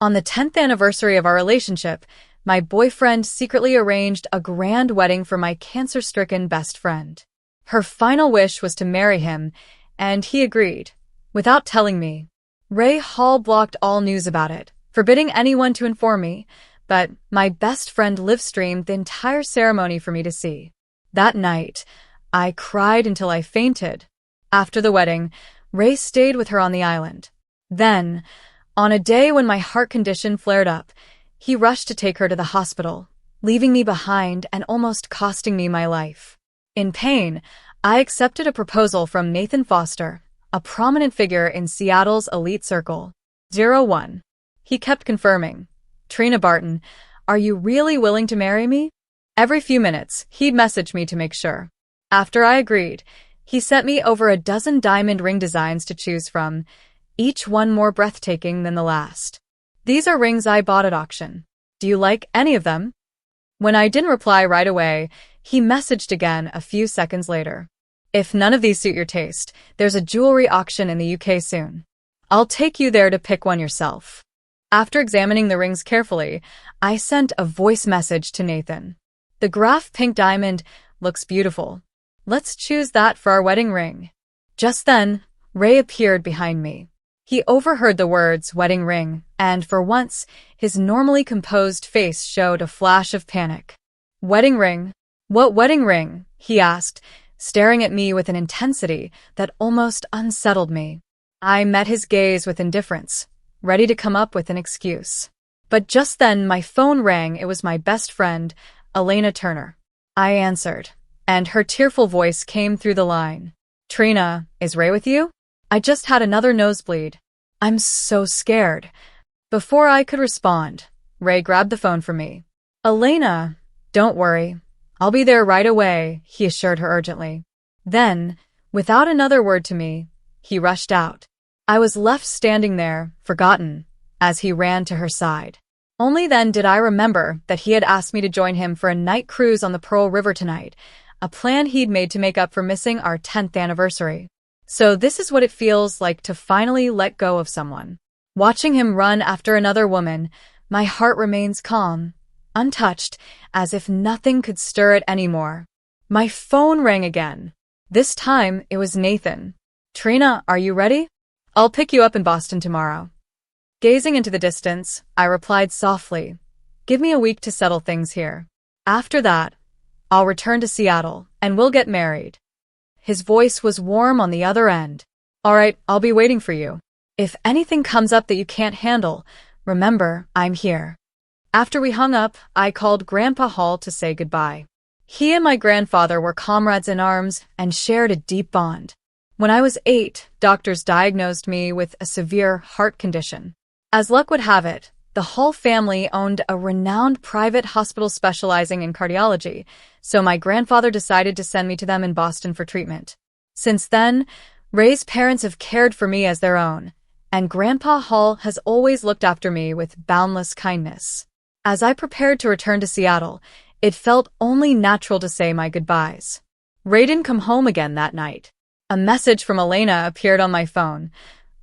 On the 10th anniversary of our relationship, my boyfriend secretly arranged a grand wedding for my cancer-stricken best friend. Her final wish was to marry him, and he agreed, without telling me. Rey Hall blocked all news about it, forbidding anyone to inform me, but my best friend live-streamed the entire ceremony for me to see. That night, I cried until I fainted. After the wedding, Rey stayed with her on the island. Then, on a day when my heart condition flared up, he rushed to take her to the hospital, leaving me behind and almost costing me my life. In pain, I accepted a proposal from Nathan Foster, a prominent figure in Seattle's elite circle. 01. He kept confirming, "Trina Barton, are you really willing to marry me?" Every few minutes, he'd message me to make sure. After I agreed, he sent me over a dozen diamond ring designs to choose from, each one more breathtaking than the last. "These are rings I bought at auction. Do you like any of them?" When I didn't reply right away, he messaged again a few seconds later. "If none of these suit your taste, there's a jewelry auction in the UK soon. I'll take you there to pick one yourself." After examining the rings carefully, I sent a voice message to Nathan. "The graph pink diamond looks beautiful. Let's choose that for our wedding ring." Just then, Rey appeared behind me. He overheard the words "wedding ring," and for once, his normally composed face showed a flash of panic. "Wedding ring? What wedding ring?" he asked, staring at me with an intensity that almost unsettled me. I met his gaze with indifference, ready to come up with an excuse. But just then, my phone rang. It was my best friend, Elena Turner. I answered, and her tearful voice came through the line. "Trina, is Rey with you? I just had another nosebleed. I'm so scared." Before I could respond, Rey grabbed the phone from me. "Elena, don't worry. I'll be there right away," he assured her urgently. Then, without another word to me, he rushed out. I was left standing there, forgotten, as he ran to her side. Only then did I remember that he had asked me to join him for a night cruise on the Pearl River tonight, a plan he'd made to make up for missing our 10th anniversary. So this is what it feels like to finally let go of someone. Watching him run after another woman, my heart remains calm, untouched, as if nothing could stir it anymore. My phone rang again. This time, it was Nathan. "Trina, are you ready? I'll pick you up in Boston tomorrow." Gazing into the distance, I replied softly, "Give me a week to settle things here. After that, I'll return to Seattle, and we'll get married." His voice was warm on the other end. "All right, I'll be waiting for you. If anything comes up that you can't handle, remember, I'm here." After we hung up, I called Grandpa Hall to say goodbye. He and my grandfather were comrades in arms and shared a deep bond. When I was 8, doctors diagnosed me with a severe heart condition. As luck would have it, the Hall family owned a renowned private hospital specializing in cardiology, so my grandfather decided to send me to them in Boston for treatment. Since then, Rey's parents have cared for me as their own, and Grandpa Hall has always looked after me with boundless kindness. As I prepared to return to Seattle, it felt only natural to say my goodbyes. Rey didn't come home again that night. A message from Elena appeared on my phone.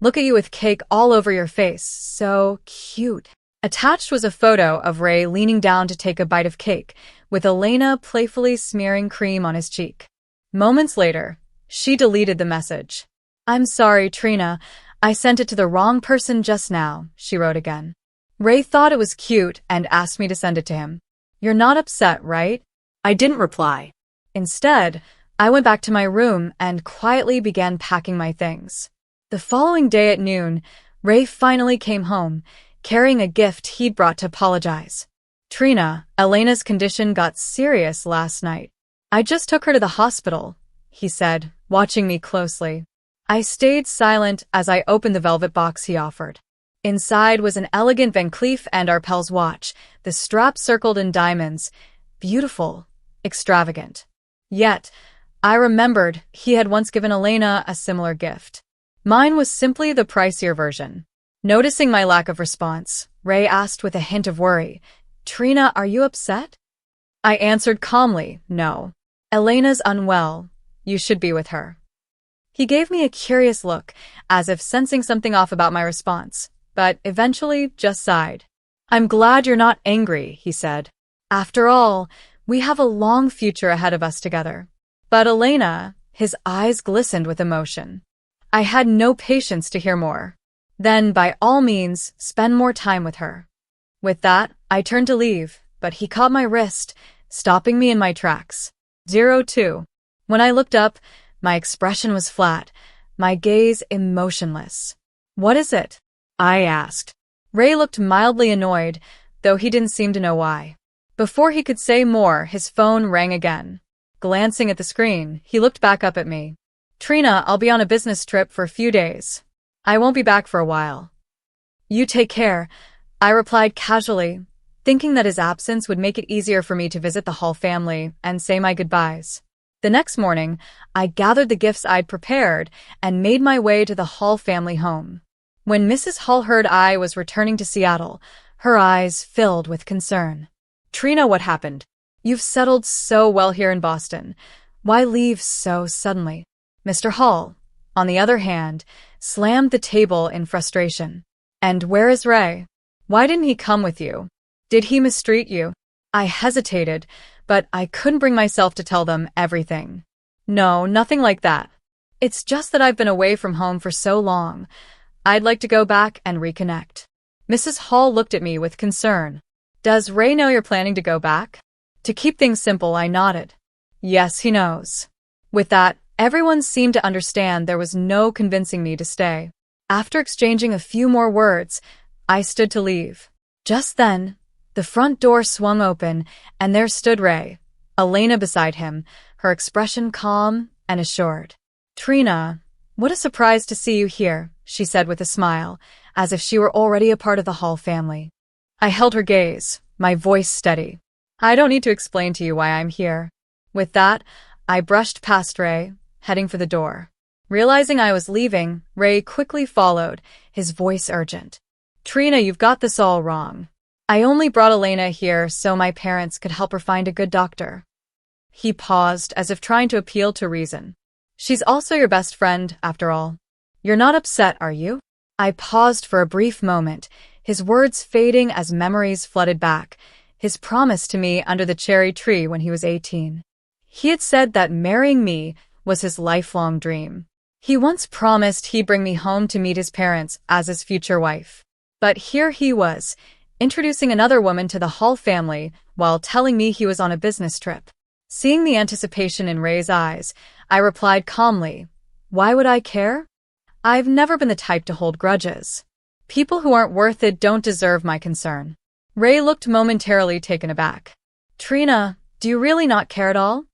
"Look at you with cake all over your face. So cute." Attached was a photo of Rey leaning down to take a bite of cake, with Elena playfully smearing cream on his cheek. Moments later, she deleted the message. "I'm sorry, Trina. I sent it to the wrong person just now," she wrote again. Rey thought it was cute and asked me to send it to him. "You're not upset, right?" I didn't reply. Instead, I went back to my room and quietly began packing my things. The following day at noon, Rey finally came home, carrying a gift he'd brought to apologize. "Trina, Elena's condition got serious last night. I just took her to the hospital," he said, watching me closely. I stayed silent as I opened the velvet box he offered. Inside was an elegant Van Cleef & Arpels watch, the strap circled in diamonds. Beautiful, extravagant. Yet, I remembered he had once given Elena a similar gift. Mine was simply the pricier version. Noticing my lack of response, Rey asked with a hint of worry, "Trina, are you upset?" I answered calmly, "No. Elena's unwell. You should be with her." He gave me a curious look, as if sensing something off about my response. but eventually just sighed. "I'm glad you're not angry," he said. "After all, we have a long future ahead of us together." "But Elena," his eyes glistened with emotion. I had no patience to hear more. "Then, by all means, spend more time with her." With that, I turned to leave, but he caught my wrist, stopping me in my tracks. 02. When I looked up, my expression was flat, my gaze emotionless. "What is it?" I asked. Ray looked mildly annoyed, though he didn't seem to know why. Before he could say more, his phone rang again. Glancing at the screen, he looked back up at me. "Trina, I'll be on a business trip for a few days. I won't be back for a while." "You take care," I replied casually, thinking that his absence would make it easier for me to visit the Hall family and say my goodbyes. The next morning, I gathered the gifts I'd prepared and made my way to the Hall family home. When Mrs. Hall heard I was returning to Seattle, her eyes filled with concern. "Trina, what happened? You've settled so well here in Boston. Why leave so suddenly?" Mr. Hall, on the other hand, slammed the table in frustration. "And where is Ray? Why didn't he come with you? Did he mistreat you?" I hesitated, but I couldn't bring myself to tell them everything. "No, nothing like that. It's just that I've been away from home for so long. I'd like to go back and reconnect." Mrs. Hall looked at me with concern. "Does Ray know you're planning to go back?" To keep things simple, I nodded. "Yes, he knows." With that, everyone seemed to understand there was no convincing me to stay. After exchanging a few more words, I stood to leave. Just then, the front door swung open, and there stood Ray, Elena beside him, her expression calm and assured. "Trina, what a surprise to see you here," she said with a smile, as if she were already a part of the Hall family. I held her gaze, my voice steady. "I don't need to explain to you why I'm here." With that, I brushed past Ray, heading for the door. Realizing I was leaving, Ray quickly followed, his voice urgent. "Trina, you've got this all wrong. I only brought Elena here so my parents could help her find a good doctor." He paused, as if trying to appeal to reason. "She's also your best friend, after all. You're not upset, are you?" I paused for a brief moment, his words fading as memories flooded back, his promise to me under the cherry tree when he was 18. He had said that marrying me was his lifelong dream. He once promised he'd bring me home to meet his parents as his future wife. But here he was, introducing another woman to the Hall family while telling me he was on a business trip. Seeing the anticipation in Ray's eyes, I replied calmly, "Why would I care? I've never been the type to hold grudges. People who aren't worth it don't deserve my concern." Ray looked momentarily taken aback. "Trina, do you really not care at all?"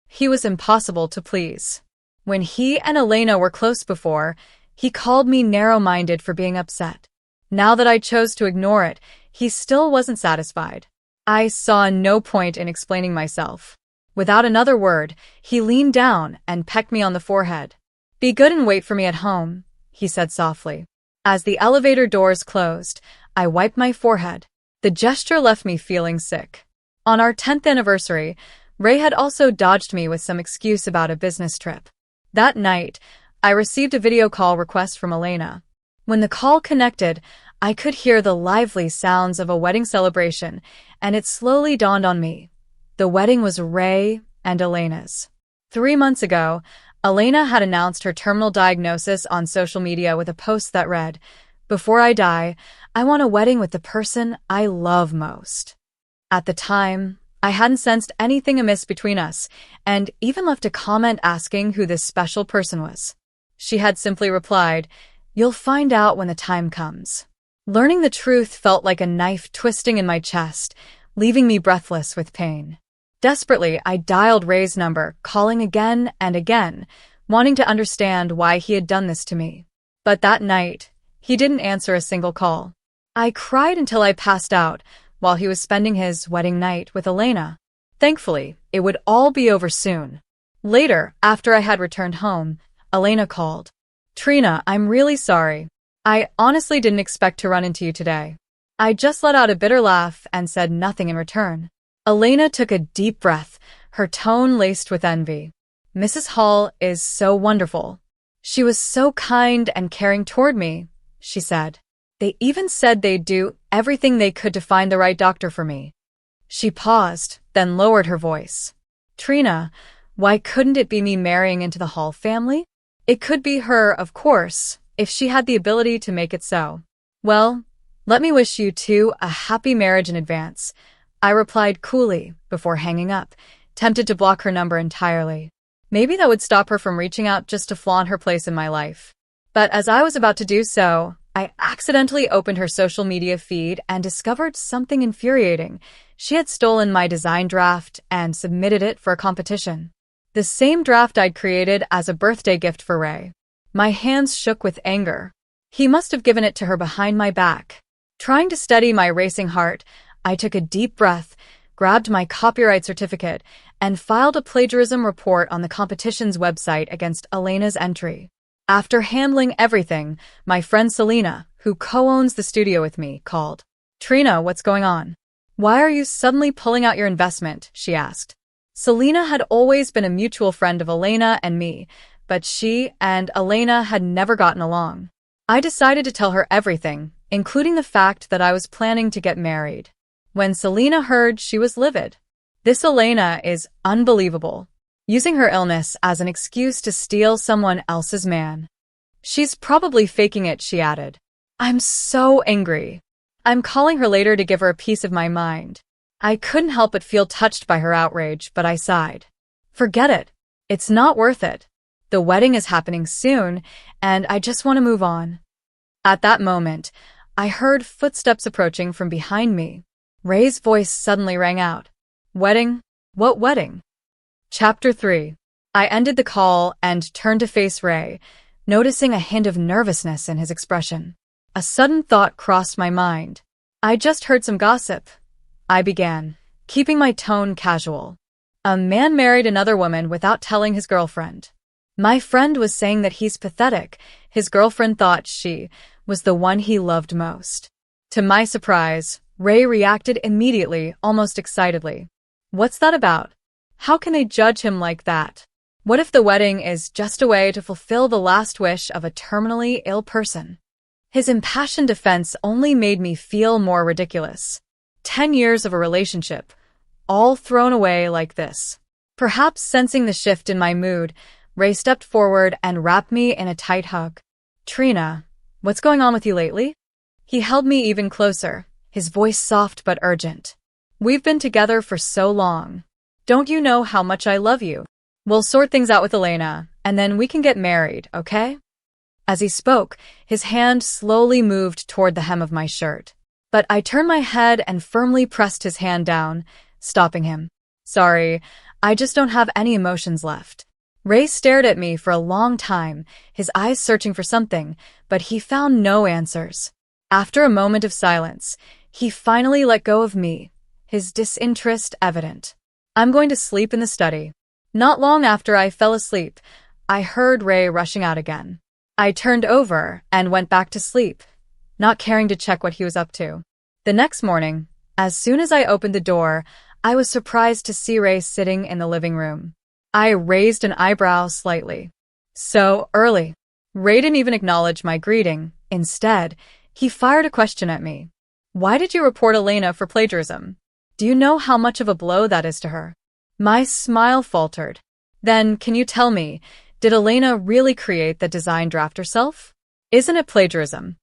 He was impossible to please. When he and Elena were close before, he called me narrow-minded for being upset. Now that I chose to ignore it, he still wasn't satisfied. I saw no point in explaining myself. Without another word, he leaned down and pecked me on the forehead. "Be good and wait for me at home," he said softly. As the elevator doors closed, I wiped my forehead. The gesture left me feeling sick. On our 10th anniversary, Ray had also dodged me with some excuse about a business trip. That night, I received a video call request from Elena. When the call connected, I could hear the lively sounds of a wedding celebration, and it slowly dawned on me. The wedding was Ray and Elena's. 3 months ago, Elena had announced her terminal diagnosis on social media with a post that read, "Before I die, I want a wedding with the person I love most." At the time, I hadn't sensed anything amiss between us, and even left a comment asking who this special person was. She had simply replied, "You'll find out when the time comes." Learning the truth felt like a knife twisting in my chest, leaving me breathless with pain. Desperately, I dialed Ray's number, calling again and again, wanting to understand why he had done this to me. But that night, he didn't answer a single call. I cried until I passed out, while he was spending his wedding night with Elena. Thankfully, it would all be over soon. Later, after I had returned home, Elena called. "Trina, I'm really sorry. I honestly didn't expect to run into you today." I just let out a bitter laugh and said nothing in return. Elena took a deep breath, her tone laced with envy. "Mrs. Hall is so wonderful. She was so kind and caring toward me," she said. They even said they'd do everything they could to find the right doctor for me. She paused, then lowered her voice. Trina, why couldn't it be me marrying into the Hall family? It could be her, of course, if she had the ability to make it so. Well, let me wish you two a happy marriage in advance, I replied coolly before hanging up, tempted to block her number entirely. Maybe that would stop her from reaching out just to flaunt her place in my life. But as I was about to do so, I accidentally opened her social media feed and discovered something infuriating. She had stolen my design draft and submitted it for a competition. The same draft I'd created as a birthday gift for Rey. My hands shook with anger. He must have given it to her behind my back. Trying to steady my racing heart, I took a deep breath, grabbed my copyright certificate, and filed a plagiarism report on the competition's website against Elena's entry. After handling everything, my friend Selena, who co-owns the studio with me, called. Trina, what's going on? Why are you suddenly pulling out your investment? She asked. Selena had always been a mutual friend of Elena and me, but she and Elena had never gotten along. I decided to tell her everything, including the fact that I was planning to get married. When Selena heard, she was livid. This Elena is unbelievable, using her illness as an excuse to steal someone else's man. She's probably faking it, she added. I'm so angry. I'm calling her later to give her a piece of my mind. I couldn't help but feel touched by her outrage, but I sighed. Forget it. It's not worth it. The wedding is happening soon, and I just want to move on. At that moment, I heard footsteps approaching from behind me. Rey's voice suddenly rang out. Wedding? What wedding? Chapter 3. I ended the call and turned to face Rey, noticing a hint of nervousness in his expression. A sudden thought crossed my mind. I just heard some gossip, I began, keeping my tone casual. A man married another woman without telling his girlfriend. My friend was saying that he's pathetic. His girlfriend thought she was the one he loved most. To my surprise, Rey reacted immediately, almost excitedly. What's that about? How can they judge him like that? What if the wedding is just a way to fulfill the last wish of a terminally ill person? His impassioned defense only made me feel more ridiculous. 10 years of a relationship, all thrown away like this. Perhaps sensing the shift in my mood, Rey stepped forward and wrapped me in a tight hug. Trina, what's going on with you lately? He held me even closer, his voice soft but urgent. We've been together for so long. Don't you know how much I love you? We'll sort things out with Elena, and then we can get married, okay? As he spoke, his hand slowly moved toward the hem of my shirt. But I turned my head and firmly pressed his hand down, stopping him. Sorry, I just don't have any emotions left. Rey stared at me for a long time, his eyes searching for something, but he found no answers. After a moment of silence, he finally let go of me, his disinterest evident. I'm going to sleep in the study. Not long after I fell asleep, I heard Rey rushing out again. I turned over and went back to sleep, not caring to check what he was up to. The next morning, as soon as I opened the door, I was surprised to see Rey sitting in the living room. I raised an eyebrow slightly. So early. Rey didn't even acknowledge my greeting. Instead, he fired a question at me. Why did you report Elena for plagiarism? Do you know how much of a blow that is to her? My smile faltered. Then, can you tell me, did Elena really create the design draft herself? Isn't it plagiarism?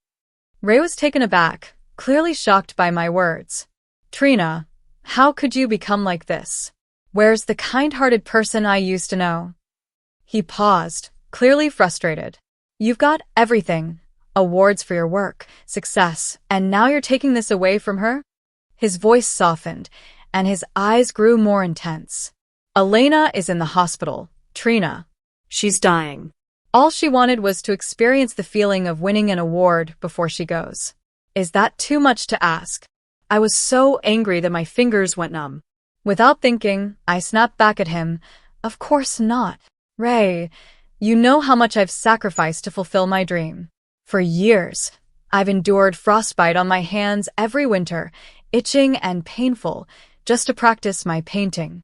Rey was taken aback, clearly shocked by my words. Trina, how could you become like this? Where's the kind-hearted person I used to know? He paused, clearly frustrated. You've got everything. Awards for your work, success, and now you're taking this away from her? His voice softened, and his eyes grew more intense. Elena is in the hospital, Trina. She's dying. All she wanted was to experience the feeling of winning an award before she goes. Is that too much to ask? I was so angry that my fingers went numb. Without thinking, I snapped back at him. Of course not. Rey, you know how much I've sacrificed to fulfill my dream. For years, I've endured frostbite on my hands every winter, itching and painful, just to practice my painting.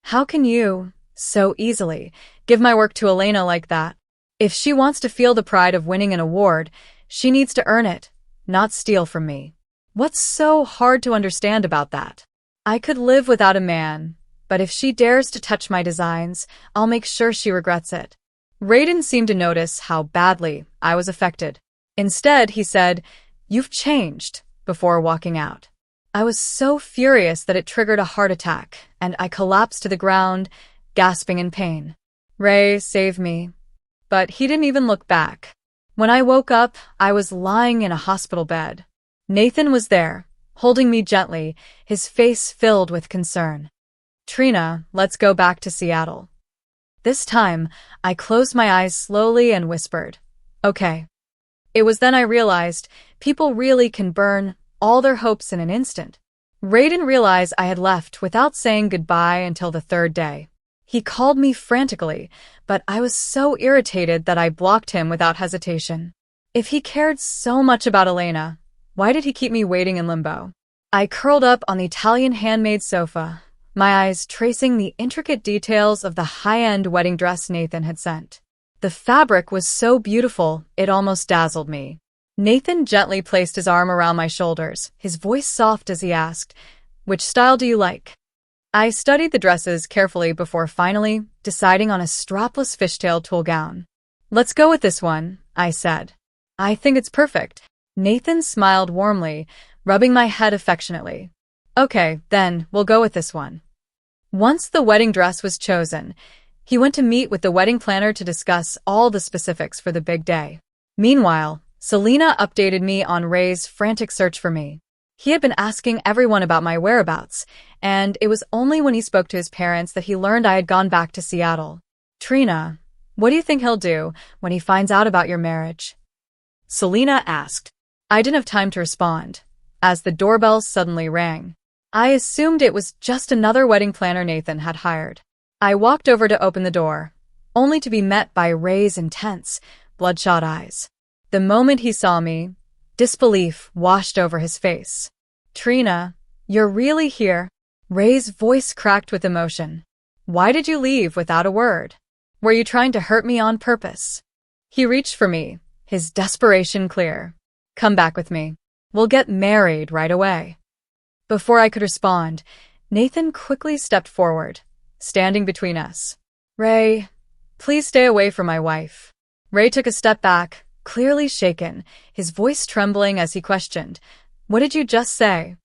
How can you, so easily, give my work to Elena like that? If she wants to feel the pride of winning an award, she needs to earn it, not steal from me. What's so hard to understand about that? I could live without a man, but if she dares to touch my designs, I'll make sure she regrets it. Ray didn't seem to notice how badly I was affected. Instead, he said, "You've changed," before walking out. I was so furious that it triggered a heart attack, and I collapsed to the ground, gasping in pain. Ray saved me, but he didn't even look back. When I woke up, I was lying in a hospital bed. Nathan was there, holding me gently, his face filled with concern. "Trina, let's go back to Seattle." This time, I closed my eyes slowly and whispered, "Okay." It was then I realized people really can burn all their hopes in an instant. Ray didn't realize I had left without saying goodbye until the third day. He called me frantically, but I was so irritated that I blocked him without hesitation. If he cared so much about Elena, why did he keep me waiting in limbo? I curled up on the Italian handmade sofa, my eyes tracing the intricate details of the high-end wedding dress Nathan had sent. The fabric was so beautiful, it almost dazzled me. Nathan gently placed his arm around my shoulders, his voice soft as he asked, "Which style do you like?" I studied the dresses carefully before finally deciding on a strapless fishtail tulle gown. "Let's go with this one," I said. "I think it's perfect." Nathan smiled warmly, rubbing my head affectionately. "Okay, then, we'll go with this one." Once the wedding dress was chosen, he went to meet with the wedding planner to discuss all the specifics for the big day. Meanwhile, Selena updated me on Ray's frantic search for me. He had been asking everyone about my whereabouts, and it was only when he spoke to his parents that he learned I had gone back to Seattle. "Trina, what do you think he'll do when he finds out about your marriage?" Selena asked. I didn't have time to respond, as the doorbell suddenly rang. I assumed it was just another wedding planner Nathan had hired. I walked over to open the door, only to be met by Ray's intense, bloodshot eyes. The moment he saw me, disbelief washed over his face. "Trina, you're really here?" Ray's voice cracked with emotion. "Why did you leave without a word? Were you trying to hurt me on purpose?" He reached for me, his desperation clear. "Come back with me. We'll get married right away." Before I could respond, Nathan quickly stepped forward, standing between us. "Ray, please stay away from my wife." Ray took a step back, clearly shaken, his voice trembling as he questioned, "What did you just say?"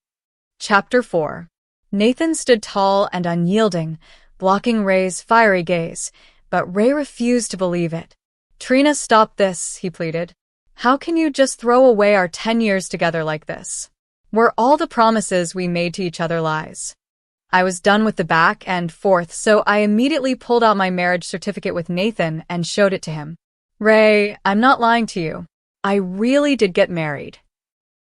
Chapter 4. Nathan stood tall and unyielding, blocking Ray's fiery gaze, but Ray refused to believe it. "Trina, stop this," he pleaded. "How can you just throw away our 10 years together like this? Were all the promises we made to each other lies?" I was done with the back and forth, so I immediately pulled out my marriage certificate with Nathan and showed it to him. "Ray, I'm not lying to you. I really did get married."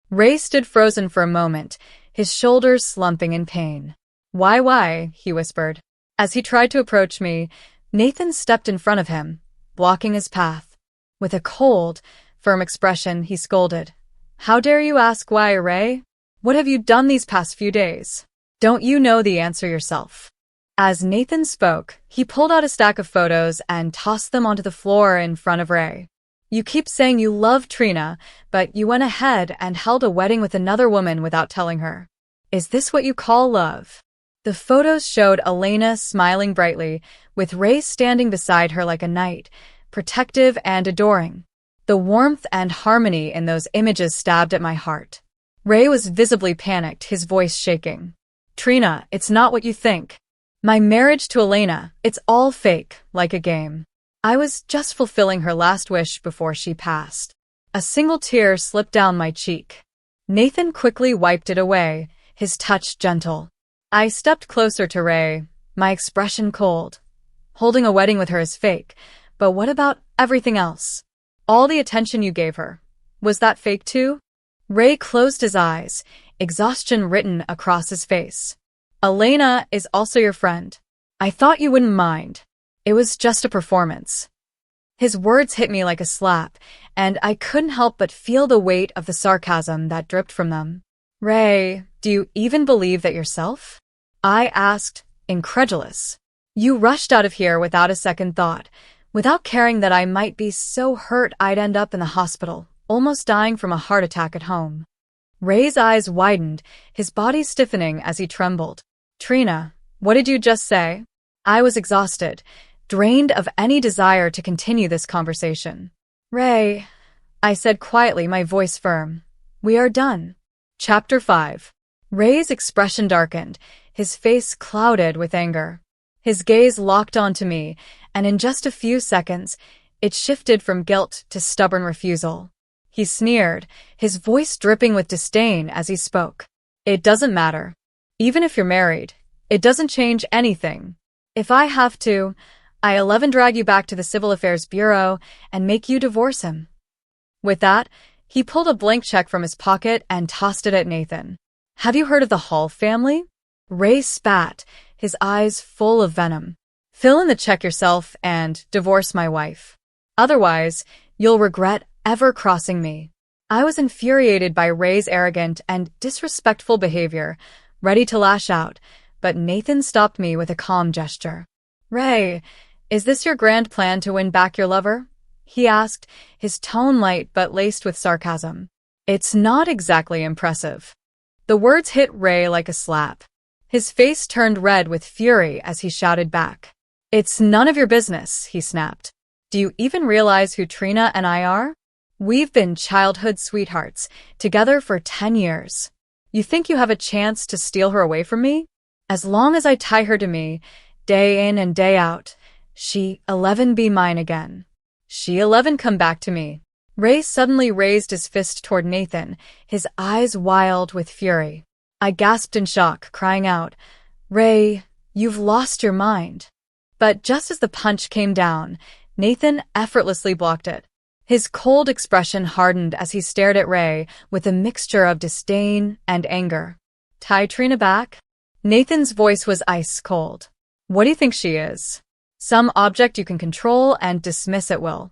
Ray stood frozen for a moment, his shoulders slumping in pain. Why, he whispered. As he tried to approach me, Nathan stepped in front of him, blocking his path. With a cold, firm expression, he scolded. "How dare you ask why, Ray? What have you done these past few days? Don't you know the answer yourself?" As Nathan spoke, he pulled out a stack of photos and tossed them onto the floor in front of Ray. "You keep saying you love Trina, but you went ahead and held a wedding with another woman without telling her. Is this what you call love?" The photos showed Elena smiling brightly, with Ray standing beside her like a knight, protective and adoring. The warmth and harmony in those images stabbed at my heart. Ray was visibly panicked, his voice shaking. "Trina, it's not what you think. My marriage to Elena, it's all fake, like a game. I was just fulfilling her last wish before she passed." A single tear slipped down my cheek. Nathan quickly wiped it away, his touch gentle. I stepped closer to Ray, my expression cold. "Holding a wedding with her is fake, but what about everything else? All the attention you gave her, was that fake too?" Ray closed his eyes, exhaustion written across his face. "Elena is also your friend. I thought you wouldn't mind. It was just a performance." His words hit me like a slap, and I couldn't help but feel the weight of the sarcasm that dripped from them. "Ray, do you even believe that yourself?" I asked, incredulous. "You rushed out of here without a second thought, without caring that I might be so hurt I'd end up in the hospital, almost dying from a heart attack at home. Rey's eyes widened, his body stiffening as he trembled. Trina, what did you just say? I was exhausted, drained of any desire to continue this conversation. Rey, I said quietly, my voice firm. We are done. Chapter 5. Rey's expression darkened, his face clouded with anger. His gaze locked onto me, and in just a few seconds, it shifted from guilt to stubborn refusal. He sneered, his voice dripping with disdain as he spoke. It doesn't matter. Even if you're married, it doesn't change anything. If I have to, I'll drag you back to the Civil Affairs Bureau and make you divorce him. With that, he pulled a blank check from his pocket and tossed it at Nathan. Have you heard of the Hall family? Rey spat, his eyes full of venom. Fill in the check yourself and divorce my wife. Otherwise, you'll regret ever crossing me. I was infuriated by Rey's arrogant and disrespectful behavior, ready to lash out, but Nathan stopped me with a calm gesture. Rey, is this your grand plan to win back your lover? He asked, his tone light but laced with sarcasm. It's not exactly impressive. The words hit Rey like a slap. His face turned red with fury as he shouted back. It's none of your business, he snapped. Do you even realize who Trina and I are? We've been childhood sweethearts, together for 10 years. You think you have a chance to steal her away from me? As long as I tie her to me, day in and day out, she'll be mine again. She'll come back to me. Rey suddenly raised his fist toward Nathan, his eyes wild with fury. I gasped in shock, crying out, Rey, you've lost your mind. But just as the punch came down, Nathan effortlessly blocked it. His cold expression hardened as he stared at Rey with a mixture of disdain and anger. Tie Trina back? Nathan's voice was ice cold. What do you think she is? Some object you can control and dismiss at will.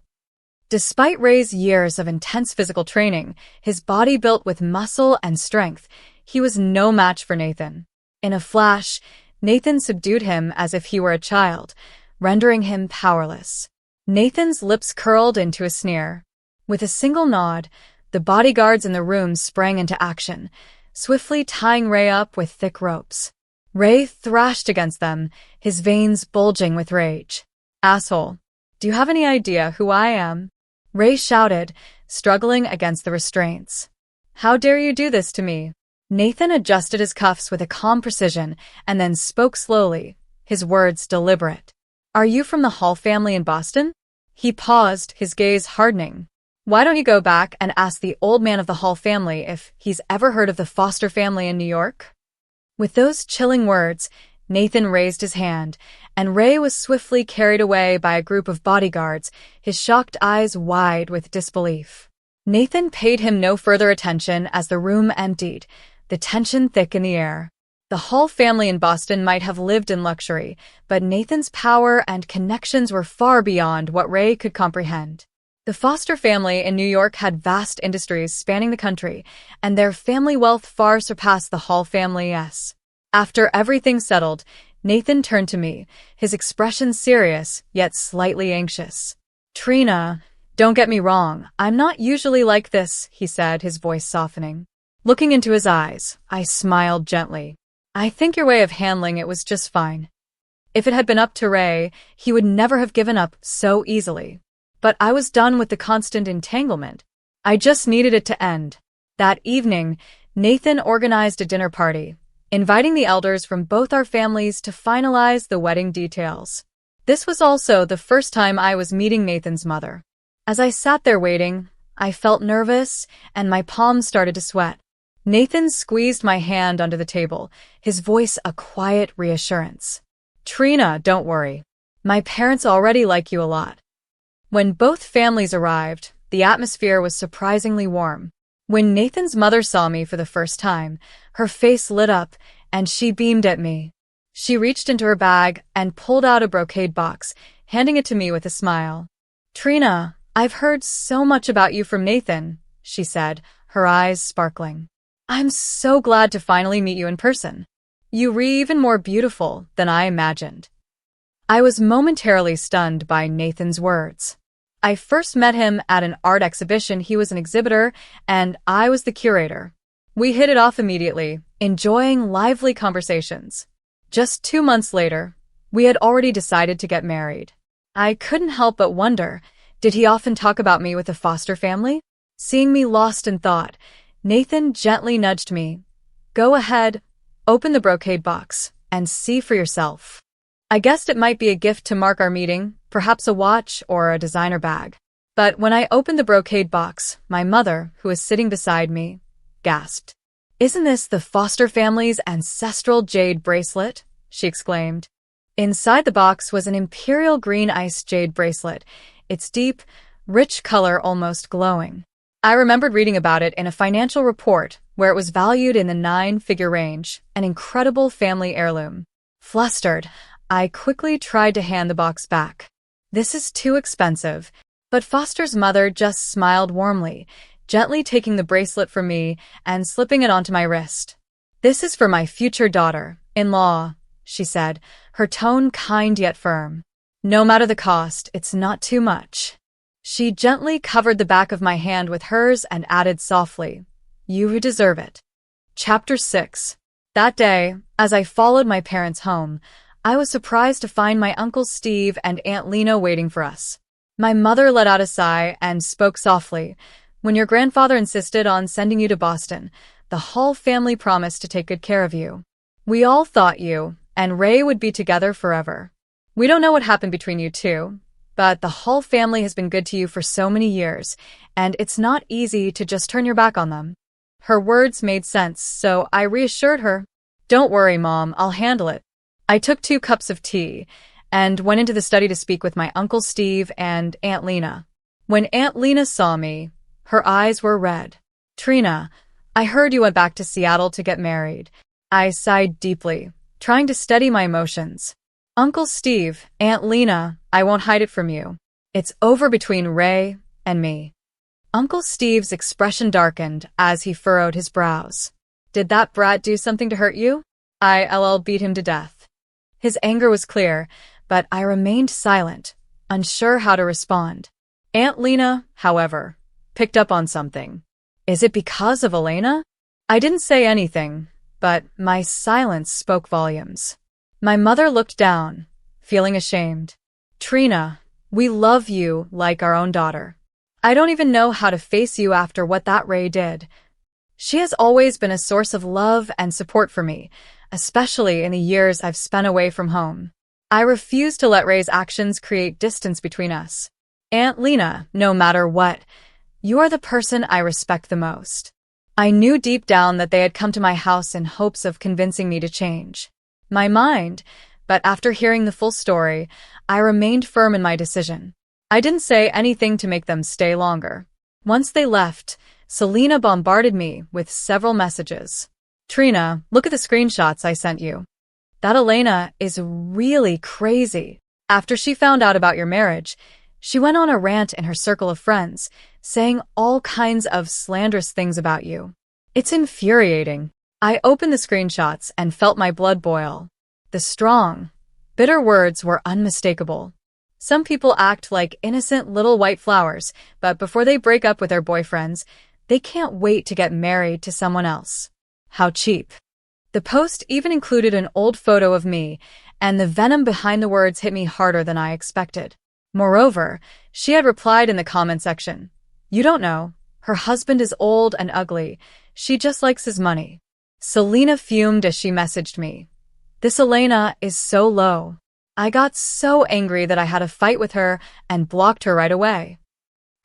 Despite Rey's years of intense physical training, his body built with muscle and strength, he was no match for Nathan. In a flash, Nathan subdued him as if he were a child, rendering him powerless. Nathan's lips curled into a sneer. With a single nod, the bodyguards in the room sprang into action, swiftly tying Rey up with thick ropes. Rey thrashed against them, his veins bulging with rage. Asshole, do you have any idea who I am? Rey shouted, struggling against the restraints. How dare you do this to me? Nathan adjusted his cuffs with a calm precision and then spoke slowly, his words deliberate. Are you from the Hall family in Boston? He paused, his gaze hardening. Why don't you go back and ask the old man of the Hall family if he's ever heard of the Foster family in New York? With those chilling words, Nathan raised his hand, and Rey was swiftly carried away by a group of bodyguards, his shocked eyes wide with disbelief. Nathan paid him no further attention as the room emptied, the tension thick in the air. The Hall family in Boston might have lived in luxury, but Nathan's power and connections were far beyond what Rey could comprehend. The Foster family in New York had vast industries spanning the country, and their family wealth far surpassed the Hall family's. After everything settled, Nathan turned to me, his expression serious, yet slightly anxious. Trina, don't get me wrong, I'm not usually like this, he said, his voice softening. Looking into his eyes, I smiled gently. I think your way of handling it was just fine. If it had been up to Rey, he would never have given up so easily. But I was done with the constant entanglement. I just needed it to end. That evening, Nathan organized a dinner party, inviting the elders from both our families to finalize the wedding details. This was also the first time I was meeting Nathan's mother. As I sat there waiting, I felt nervous and my palms started to sweat. Nathan squeezed my hand under the table, his voice a quiet reassurance. Trina, don't worry. My parents already like you a lot. When both families arrived, the atmosphere was surprisingly warm. When Nathan's mother saw me for the first time, her face lit up and she beamed at me. She reached into her bag and pulled out a brocade box, handing it to me with a smile. Trina, I've heard so much about you from Nathan, she said, her eyes sparkling. I'm so glad to finally meet you in person. You're even more beautiful than I imagined. I was momentarily stunned by Nathan's words. I first met him at an art exhibition. He was an exhibitor, and I was the curator. We hit it off immediately, enjoying lively conversations. Just 2 months later, we had already decided to get married. I couldn't help but wonder, did he often talk about me with the foster family? Seeing me lost in thought, Nathan gently nudged me. Go ahead, open the brocade box, and see for yourself. I guessed it might be a gift to mark our meeting, perhaps a watch or a designer bag. But when I opened the brocade box, my mother, who was sitting beside me, gasped. Isn't this the foster family's ancestral jade bracelet? She exclaimed. Inside the box was an imperial green ice jade bracelet, its deep, rich color almost glowing. I remembered reading about it in a financial report where it was valued in the 9-figure range, an incredible family heirloom. Flustered, I quickly tried to hand the box back. This is too expensive, but Foster's mother just smiled warmly, gently taking the bracelet from me and slipping it onto my wrist. This is for my future daughter-in-law, she said, her tone kind yet firm. No matter the cost, it's not too much. She gently covered the back of my hand with hers and added softly, You deserve it. Chapter 6. That day, as I followed my parents home, I was surprised to find my Uncle Steve and Aunt Lena waiting for us. My mother let out a sigh and spoke softly. When your grandfather insisted on sending you to Boston, the Hall family promised to take good care of you. We all thought you and Ray would be together forever. We don't know what happened between you two, but the Hall family has been good to you for so many years, and it's not easy to just turn your back on them. Her words made sense, so I reassured her. Don't worry, Mom, I'll handle it. I took 2 cups of tea and went into the study to speak with my Uncle Steve and Aunt Lena. When Aunt Lena saw me, her eyes were red. Trina, I heard you went back to Seattle to get married. I sighed deeply, trying to steady my emotions. Uncle Steve, Aunt Lena, I won't hide it from you. It's over between Ray and me. Uncle Steve's expression darkened as he furrowed his brows. Did that brat do something to hurt you? I beat him to death. His anger was clear, but I remained silent, unsure how to respond. Aunt Lena, however, picked up on something. Is it because of Elena? I didn't say anything, but my silence spoke volumes. My mother looked down, feeling ashamed. Trina, we love you like our own daughter. I don't even know how to face you after what that Ray did. She has always been a source of love and support for me, especially in the years I've spent away from home. I refuse to let Ray's actions create distance between us. Aunt Lena, no matter what, you are the person I respect the most. I knew deep down that they had come to my house in hopes of convincing me to change my mind, but after hearing the full story, I remained firm in my decision. I didn't say anything to make them stay longer. Once they left, Selena bombarded me with several messages. Trina, look at the screenshots I sent you. That Elena is really crazy. After she found out about your marriage, she went on a rant in her circle of friends, saying all kinds of slanderous things about you. It's infuriating. I opened the screenshots and felt my blood boil. The strong, bitter words were unmistakable. Some people act like innocent little white flowers, but before they break up with their boyfriends, they can't wait to get married to someone else. How cheap. The post even included an old photo of me, and the venom behind the words hit me harder than I expected. Moreover, she had replied in the comment section, You don't know, her husband is old and ugly, she just likes his money. Selena fumed as she messaged me. This Elena is so low. I got so angry that I had a fight with her and blocked her right away.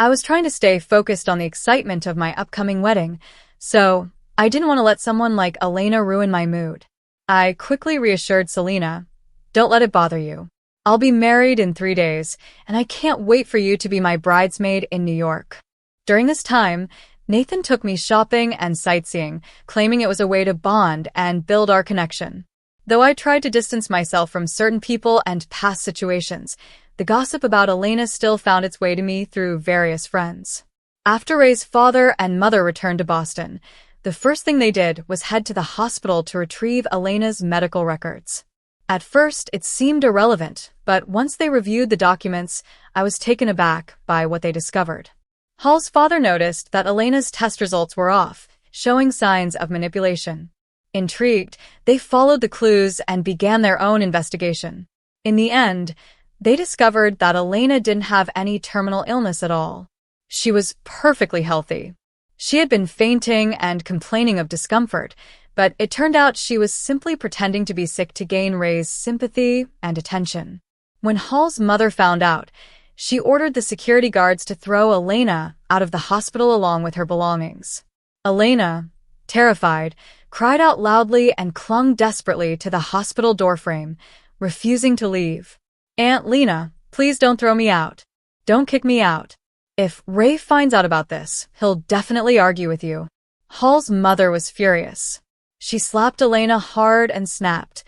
I was trying to stay focused on the excitement of my upcoming wedding, so I didn't want to let someone like Elena ruin my mood. I quickly reassured Selena, Don't let it bother you. I'll be married in 3 days, and I can't wait for you to be my bridesmaid in New York. During this time, Nathan took me shopping and sightseeing, claiming it was a way to bond and build our connection. Though I tried to distance myself from certain people and past situations, the gossip about Elena still found its way to me through various friends. After Ray's father and mother returned to Boston, the first thing they did was head to the hospital to retrieve Elena's medical records. At first, it seemed irrelevant, but once they reviewed the documents, I was taken aback by what they discovered. Hall's father noticed that Elena's test results were off, showing signs of manipulation. Intrigued, they followed the clues and began their own investigation. In the end, they discovered that Elena didn't have any terminal illness at all. She was perfectly healthy. She had been fainting and complaining of discomfort, but it turned out she was simply pretending to be sick to gain Rey's sympathy and attention. When Hall's mother found out, she ordered the security guards to throw Elena out of the hospital along with her belongings. Elena, terrified, cried out loudly and clung desperately to the hospital doorframe, refusing to leave. "Aunt Lena, please don't throw me out. Don't kick me out. If Rey finds out about this, he'll definitely argue with you." Hall's mother was furious. She slapped Elena hard and snapped,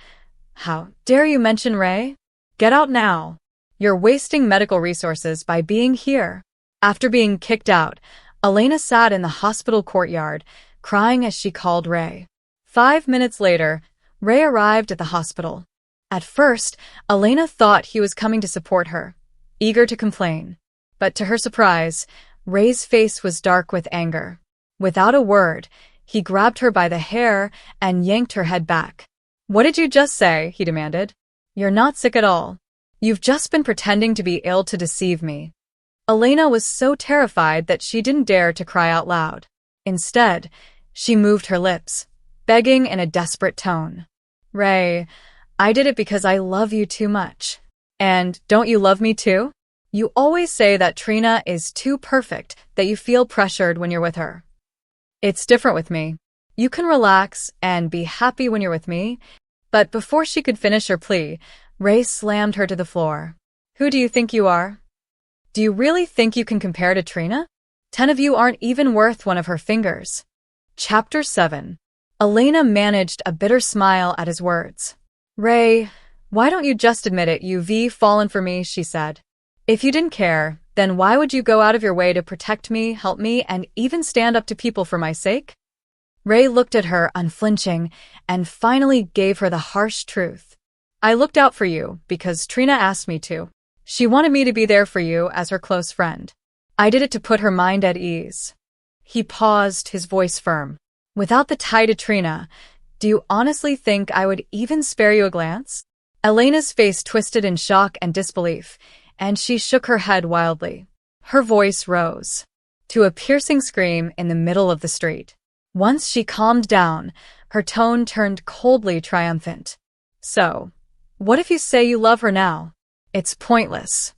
"How dare you mention Rey? Get out now. You're wasting medical resources by being here." After being kicked out, Elena sat in the hospital courtyard, crying as she called Rey. 5 minutes later, Rey arrived at the hospital. At first, Elena thought he was coming to support her, eager to complain. But to her surprise, Rey's face was dark with anger. Without a word, he grabbed her by the hair and yanked her head back. "What did you just say?" he demanded. "You're not sick at all. You've just been pretending to be ill to deceive me." Elena was so terrified that she didn't dare to cry out loud. Instead, she moved her lips, begging in a desperate tone. "Rey, I did it because I love you too much. And don't you love me too? You always say that Trina is too perfect, that you feel pressured when you're with her. It's different with me. You can relax and be happy when you're with me." But before she could finish her plea, Rey slammed her to the floor. "Who do you think you are? Do you really think you can compare to Trina? 10 of you aren't even worth one of her fingers." Chapter 7. Elena managed a bitter smile at his words. "Rey, why don't you just admit it? You've fallen for me," she said. "If you didn't care, then why would you go out of your way to protect me, help me, and even stand up to people for my sake?" Rey looked at her, unflinching, and finally gave her the harsh truth. "I looked out for you because Trina asked me to. She wanted me to be there for you as her close friend. I did it to put her mind at ease." He paused, his voice firm. "Without the tie to Trina, do you honestly think I would even spare you a glance?" Elena's face twisted in shock and disbelief, and she shook her head wildly. Her voice rose to a piercing scream in the middle of the street. Once she calmed down, her tone turned coldly triumphant. "So, what if you say you love her now? It's pointless.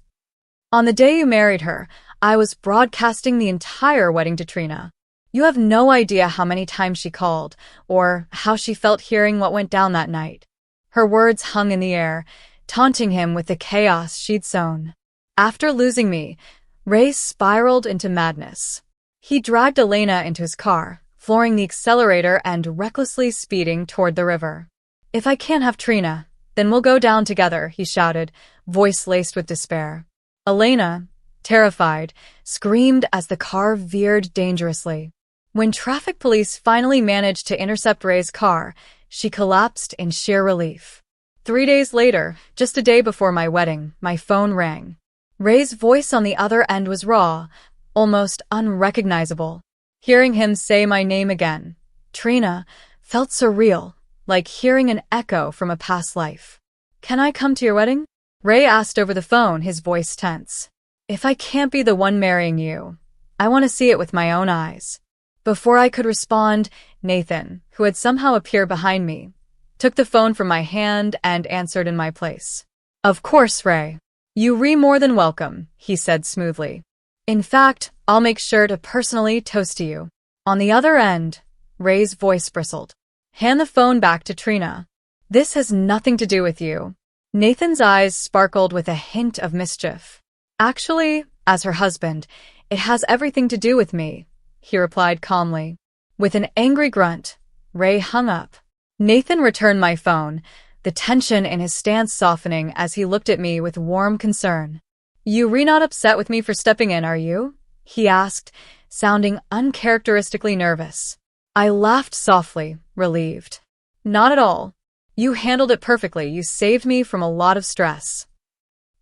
On the day you married her, I was broadcasting the entire wedding to Trina. You have no idea how many times she called, or how she felt hearing what went down that night." Her words hung in the air, taunting him with the chaos she'd sown. After losing me, Rey spiraled into madness. He dragged Elena into his car, flooring the accelerator and recklessly speeding toward the river. "If I can't have Trina, then we'll go down together," he shouted, voice laced with despair. Elena, terrified, screamed as the car veered dangerously. When traffic police finally managed to intercept Rey's car, she collapsed in sheer relief. 3 days later, just a day before my wedding, my phone rang. Rey's voice on the other end was raw, almost unrecognizable. Hearing him say my name again, Trina, felt surreal, like hearing an echo from a past life. "Can I come to your wedding?" Rey asked over the phone, his voice tense. "If I can't be the one marrying you, I want to see it with my own eyes." Before I could respond, Nathan, who had somehow appeared behind me, took the phone from my hand and answered in my place. "Of course, Rey. You're more than welcome," he said smoothly. "In fact, I'll make sure to personally toast to you." On the other end, Rey's voice bristled. "Hand the phone back to Trina. This has nothing to do with you." Nathan's eyes sparkled with a hint of mischief. "Actually, as her husband, it has everything to do with me," he replied calmly. With an angry grunt, Rey hung up. Nathan returned my phone, the tension in his stance softening as he looked at me with warm concern. "You're not upset with me for stepping in, are you?" he asked, sounding uncharacteristically nervous. I laughed softly, relieved. "Not at all. You handled it perfectly. You saved me from a lot of stress.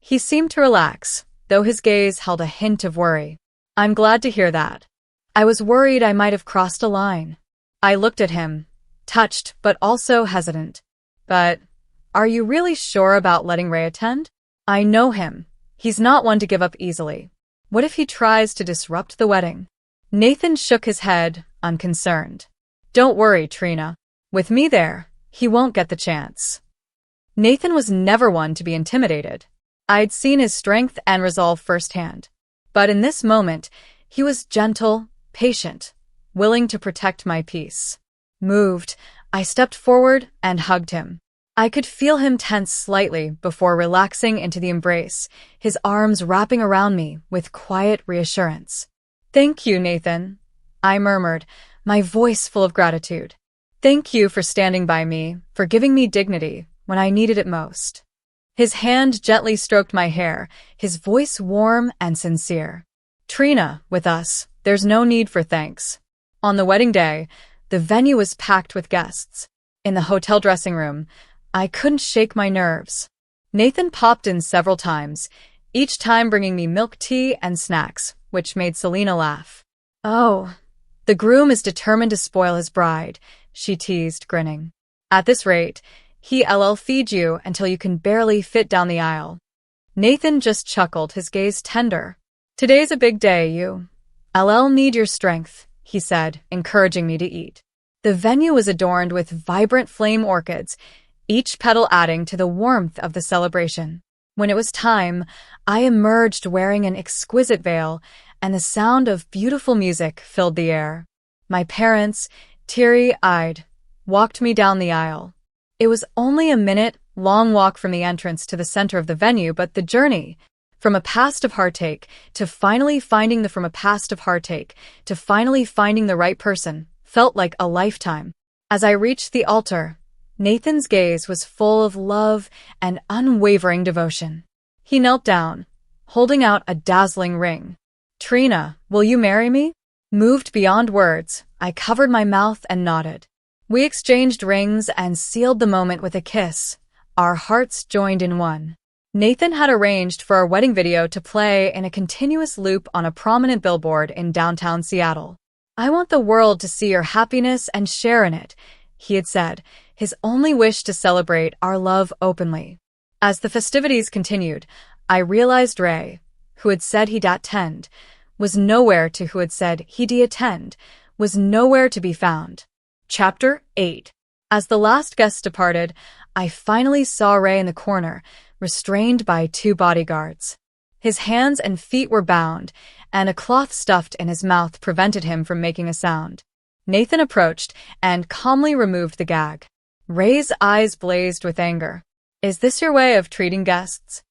He seemed to relax, though his gaze held a hint of worry. I'm glad to hear that. I was worried I might have crossed a line. I looked at him, touched but also hesitant. But, are you really sure about letting Rey attend? I know him. He's not one to give up easily. What if he tries to disrupt the wedding? Nathan shook his head, unconcerned. Don't worry, Trina. With me there, he won't get the chance. Nathan was never one to be intimidated. I'd seen his strength and resolve firsthand. But in this moment, he was gentle, patient, willing to protect my peace. Moved, I stepped forward and hugged him. I could feel him tense slightly before relaxing into the embrace, his arms wrapping around me with quiet reassurance. Thank you, Nathan, I murmured, my voice full of gratitude. Thank you for standing by me, for giving me dignity when I needed it most. His hand gently stroked my hair, his voice warm and sincere. Trina, with us, there's no need for thanks. On the wedding day, the venue was packed with guests. In the hotel dressing room, I couldn't shake my nerves. Nathan popped in several times, each time bringing me milk tea and snacks, which made Selena laugh. Oh, the groom is determined to spoil his bride, she teased, grinning. At this rate, he'll feed you until you can barely fit down the aisle. Nathan just chuckled, his gaze tender. Today's a big day, I'll need your strength, he said, encouraging me to eat. The venue was adorned with vibrant flame orchids, each petal adding to the warmth of the celebration. When it was time, I emerged wearing an exquisite veil, and the sound of beautiful music filled the air. My parents, teary-eyed, walked me down the aisle. It was only a minute-long walk from the entrance to the center of the venue, but the journey, from a past of heartache to finally finding the right person, felt like a lifetime. As I reached the altar, Nathan's gaze was full of love and unwavering devotion. He knelt down, holding out a dazzling ring. Trina, will you marry me? Moved beyond words, I covered my mouth and nodded. We exchanged rings and sealed the moment with a kiss. Our hearts joined in one. Nathan had arranged for our wedding video to play in a continuous loop on a prominent billboard in downtown Seattle. I want the world to see your happiness and share in it, he had said, his only wish to celebrate our love openly. As the festivities continued, I realized Rey, who had said he'd attend, was nowhere to be found. Chapter 8. As the last guest departed, I finally saw Rey in the corner, restrained by 2 bodyguards. His hands and feet were bound, and a cloth stuffed in his mouth prevented him from making a sound. Nathan approached and calmly removed the gag. Rey's eyes blazed with anger. Is this your way of treating guests?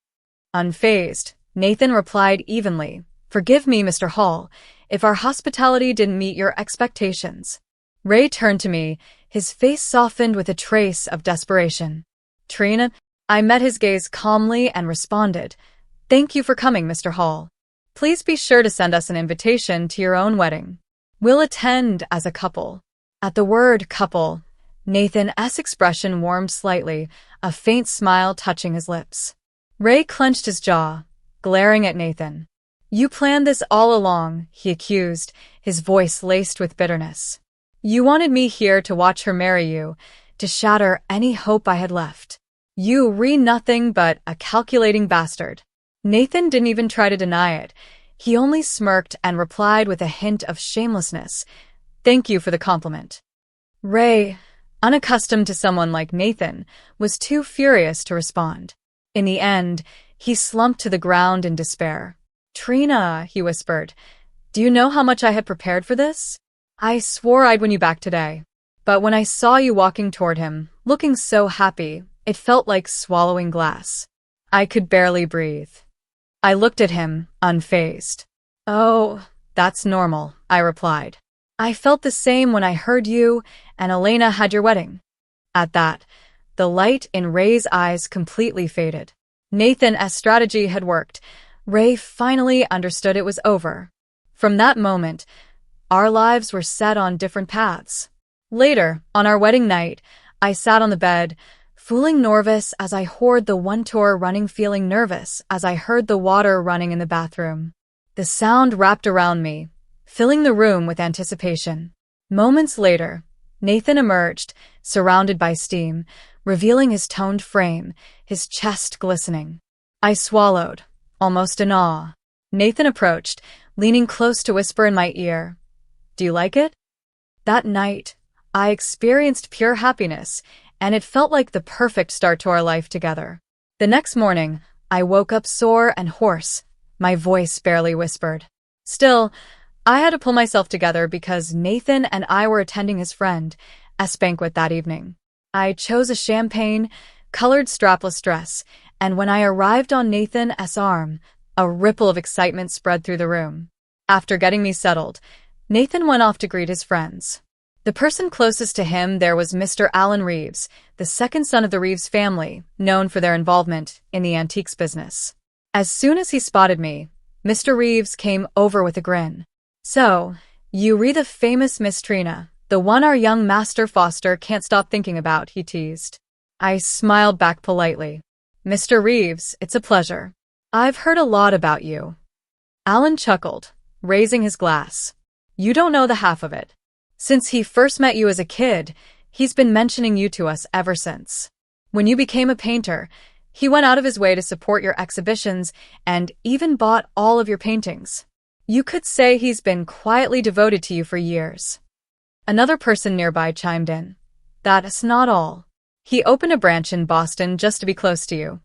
Unfazed, Nathan replied evenly, Forgive me, Mr. Hall, if our hospitality didn't meet your expectations. Rey turned to me, his face softened with a trace of desperation. Trina, I met his gaze calmly and responded, Thank you for coming, Mr. Hall. Please be sure to send us an invitation to your own wedding. We'll attend as a couple. At the word couple, Nathan's expression warmed slightly, a faint smile touching his lips. Rey clenched his jaw, glaring at Nathan. You planned this all along, he accused, his voice laced with bitterness. You wanted me here to watch her marry you, to shatter any hope I had left. You were nothing but a calculating bastard. Nathan didn't even try to deny it. He only smirked and replied with a hint of shamelessness. Thank you for the compliment. Rey, unaccustomed to someone like Nathan, was too furious to respond. In the end, he slumped to the ground in despair. Trina, he whispered, do you know how much I had prepared for this? I swore I'd win you back today. But when I saw you walking toward him, looking so happy, it felt like swallowing glass. I could barely breathe. I looked at him, unfazed. Oh, that's normal, I replied. I felt the same when I heard you and Elena had your wedding. At that, the light in Rey's eyes completely faded. Nathan's strategy had worked. Rey finally understood it was over. From that moment, our lives were set on different paths. Later, on our wedding night, I sat on the bed, fooling nervous as I heard the one tour running, feeling nervous as I heard the water running in the bathroom. The sound wrapped around me, filling the room with anticipation. Moments later, Nathan emerged, surrounded by steam, revealing his toned frame, his chest glistening. I swallowed, almost in awe. Nathan approached, leaning close to whisper in my ear, "Do you like it?" That night, I experienced pure happiness, and it felt like the perfect start to our life together. The next morning, I woke up sore and hoarse, my voice barely whispered. Still, I had to pull myself together because Nathan and I were attending his friend's banquet that evening. I chose a champagne-colored strapless dress, and when I arrived on Nathan's arm, a ripple of excitement spread through the room. After getting me settled, Nathan went off to greet his friends. The person closest to him there was Mr. Alan Reeves, the second son of the Reeves family, known for their involvement in the antiques business. As soon as he spotted me, Mr. Reeves came over with a grin. "So, you re the famous Miss Trina, the one our young Master Foster can't stop thinking about," he teased. I smiled back politely. "Mr. Reeves, it's a pleasure. I've heard a lot about you." Alan chuckled, raising his glass. "You don't know the half of it. Since he first met you as a kid, he's been mentioning you to us ever since. When you became a painter, he went out of his way to support your exhibitions and even bought all of your paintings. You could say he's been quietly devoted to you for years." Another person nearby chimed in. "That's not all. He opened a branch in Boston just to be close to you."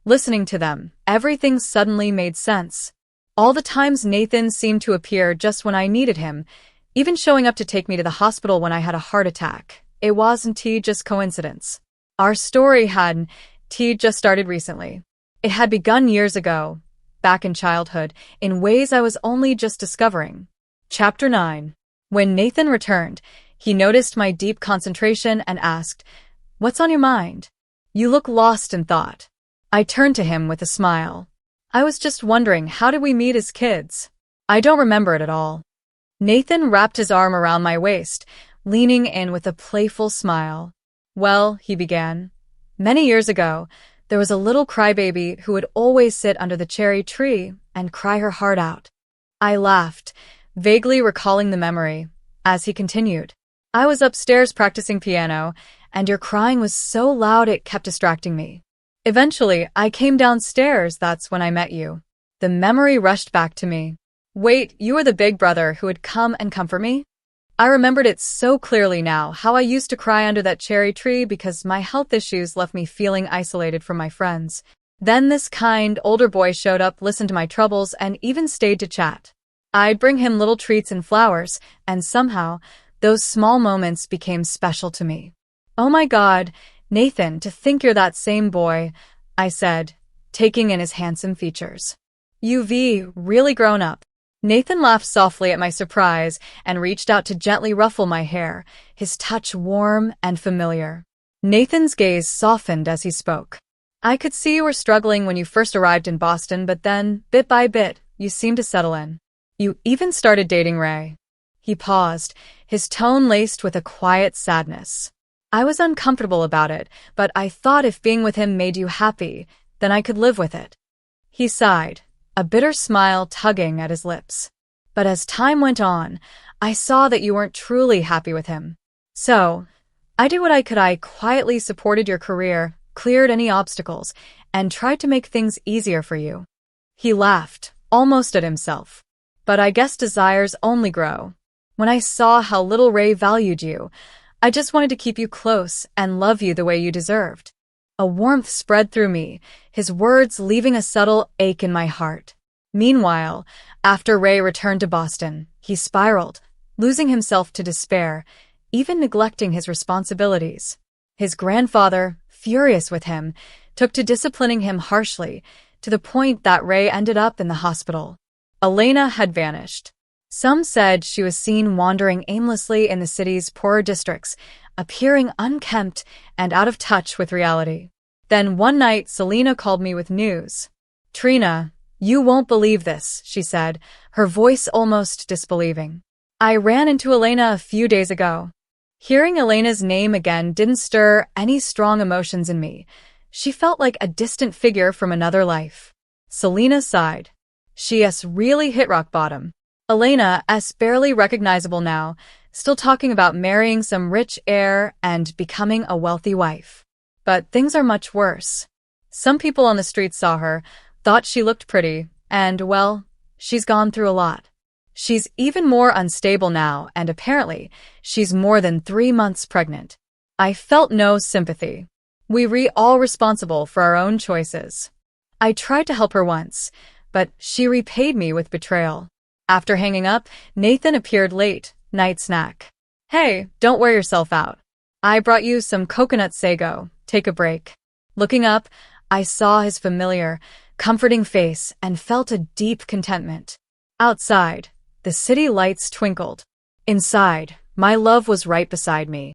Listening to them, everything suddenly made sense. All the times Nathan seemed to appear just when I needed him, even showing up to take me to the hospital when I had a heart attack. It wasn't just coincidence. Our story had just started recently. It had begun years ago, back in childhood, in ways I was only just discovering. Chapter 9. When Nathan returned, he noticed my deep concentration and asked, "What's on your mind? You look lost in thought." I turned to him with a smile. "I was just wondering, how did we meet as kids? I don't remember it at all." Nathan wrapped his arm around my waist, leaning in with a playful smile. "Well," he began, "many years ago, there was a little crybaby who would always sit under the cherry tree and cry her heart out." I laughed, vaguely recalling the memory, as he continued. "I was upstairs practicing piano, and your crying was so loud it kept distracting me. Eventually, I came downstairs, that's when I met you." The memory rushed back to me. "Wait, you were the big brother who would come and comfort me?" I remembered it so clearly now, how I used to cry under that cherry tree because my health issues left me feeling isolated from my friends. Then this kind, older boy showed up, listened to my troubles, and even stayed to chat. I'd bring him little treats and flowers, and somehow, those small moments became special to me. "Oh my God, Nathan, to think you're that same boy," I said, taking in his handsome features. "You've really grown up." Nathan laughed softly at my surprise and reached out to gently ruffle my hair, his touch warm and familiar. Nathan's gaze softened as he spoke. "I could see you were struggling when you first arrived in Boston, but then, bit by bit, you seemed to settle in. You even started dating Ray." He paused, his tone laced with a quiet sadness. "I was uncomfortable about it, but I thought if being with him made you happy, then I could live with it." He sighed, a bitter smile tugging at his lips. "But as time went on, I saw that you weren't truly happy with him. So, I did what I could. I quietly supported your career, cleared any obstacles, and tried to make things easier for you." He laughed, almost at himself. "But I guess desires only grow. When I saw how little Ray valued you, I just wanted to keep you close and love you the way you deserved." A warmth spread through me, his words leaving a subtle ache in my heart. Meanwhile, after Ray returned to Boston, he spiraled, losing himself to despair, even neglecting his responsibilities. His grandfather, furious with him, took to disciplining him harshly, to the point that Ray ended up in the hospital. Elena had vanished. Some said she was seen wandering aimlessly in the city's poorer districts, appearing unkempt and out of touch with reality. Then one night, Selena called me with news. "Trina, you won't believe this," she said, her voice almost disbelieving. "I ran into Elena a few days ago. Hearing Elena's name again didn't stir any strong emotions in me. She felt like a distant figure from another life. Selena sighed. She's really hit rock bottom. Elena, barely recognizable now, still talking about marrying some rich heir and becoming a wealthy wife. But things are much worse. Some people on the street saw her, thought she looked pretty, and, well, she's gone through a lot. She's even more unstable now, and apparently, she's more than 3 months pregnant. I felt no sympathy. We all responsible for our own choices. I tried to help her once, but she repaid me with betrayal. After hanging up, Nathan appeared late, night snack. Hey, don't wear yourself out. I brought you some coconut sago. Take a break. Looking up, I saw his familiar, comforting face and felt a deep contentment. Outside, the city lights twinkled. Inside, my love was right beside me.